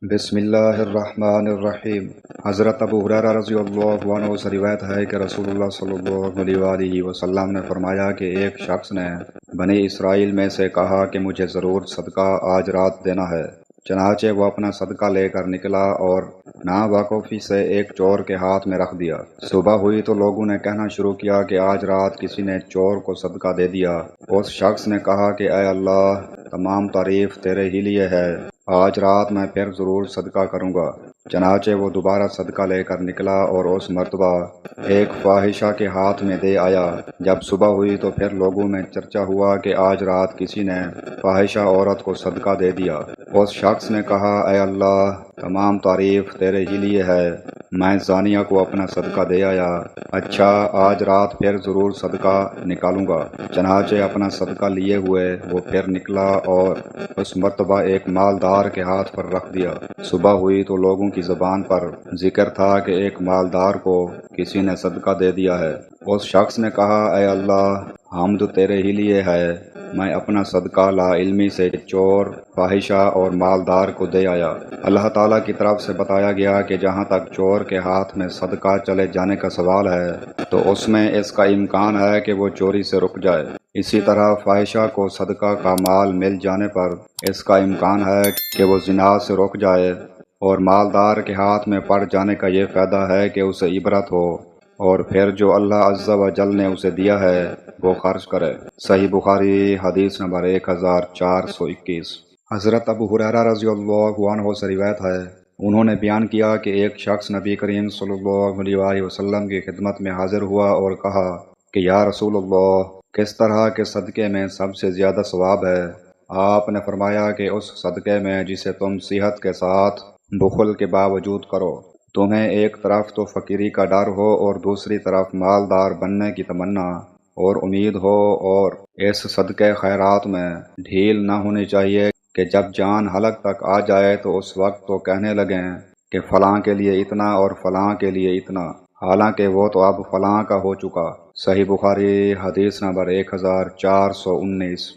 بسم اللہ الرحمن الرحیم۔ حضرت ابو ہریرہ رضی اللہ عنہ سے روایت ہے کہ رسول اللہ صلی اللہ علیہ وآلہ وسلم نے فرمایا کہ ایک شخص نے بنی اسرائیل میں سے کہا کہ مجھے ضرور صدقہ آج رات دینا ہے۔ چنانچہ وہ اپنا صدقہ لے کر نکلا اور ناواقفی سے ایک چور کے ہاتھ میں رکھ دیا۔ صبح ہوئی تو لوگوں نے کہنا شروع کیا کہ آج رات کسی نے چور کو صدقہ دے دیا۔ اس شخص نے کہا کہ اے اللہ، تمام تعریف تیرے ہی لیے ہے، آج رات میں پھر ضرور صدقہ کروں گا۔ چنانچہ وہ دوبارہ صدقہ لے کر نکلا اور اس مرتبہ ایک فاحشہ کے ہاتھ میں دے آیا۔ جب صبح ہوئی تو پھر لوگوں میں چرچا ہوا کہ آج رات کسی نے فاحشہ عورت کو صدقہ دے دیا۔ اس شخص نے کہا اے اللہ، تمام تعریف تیرے ہی لیے ہے، میں زانیہ کو اپنا صدقہ دے آیا۔ اچھا، آج رات پھر ضرور صدقہ نکالوں گا۔ چنانچہ اپنا صدقہ لیے ہوئے وہ پھر نکلا اور اس مرتبہ ایک مالدار کے ہاتھ پر رکھ دیا۔ صبح ہوئی تو لوگوں کی زبان پر ذکر تھا کہ ایک مالدار کو کسی نے صدقہ دے دیا ہے۔ اس شخص نے کہا اے اللہ، حمد تیرے ہی لیے ہے، میں اپنا صدقہ لا علمی سے چور، فاحشہ اور مالدار کو دے آیا۔ اللہ تعالیٰ کی طرف سے بتایا گیا کہ جہاں تک چور کے ہاتھ میں صدقہ چلے جانے کا سوال ہے تو اس میں اس کا امکان ہے کہ وہ چوری سے رک جائے۔ اسی طرح فاحشہ کو صدقہ کا مال مل جانے پر اس کا امکان ہے کہ وہ زنا سے رک جائے، اور مالدار کے ہاتھ میں پڑ جانے کا یہ فائدہ ہے کہ اسے عبرت ہو اور پھر جو اللہ عز و جل نے اسے دیا ہے وہ خرچ کرے۔ صحیح بخاری حدیث نمبر 1421۔ حضرت ابو ہریرہ رضی اللہ عنہ سے روایت ہے، انہوں نے بیان کیا کہ ایک شخص نبی کریم صلی اللہ علیہ وآلہ وسلم کی خدمت میں حاضر ہوا اور کہا کہ یا رسول اللہ، کس طرح کے صدقے میں سب سے زیادہ ثواب ہے؟ آپ نے فرمایا کہ اس صدقے میں جسے تم صحت کے ساتھ بخل کے باوجود کرو۔ تمہیں ایک طرف تو فقیری کا ڈر ہو اور دوسری طرف مالدار بننے کی تمنا اور امید ہو، اور اس صدقے خیرات میں ڈھیل نہ ہونی چاہیے کہ جب جان حلق تک آ جائے تو اس وقت تو کہنے لگیں کہ فلاں کے لیے اتنا اور فلاں کے لیے اتنا، حالانکہ وہ تو اب فلاں کا ہو چکا۔ صحیح بخاری حدیث نمبر 1419۔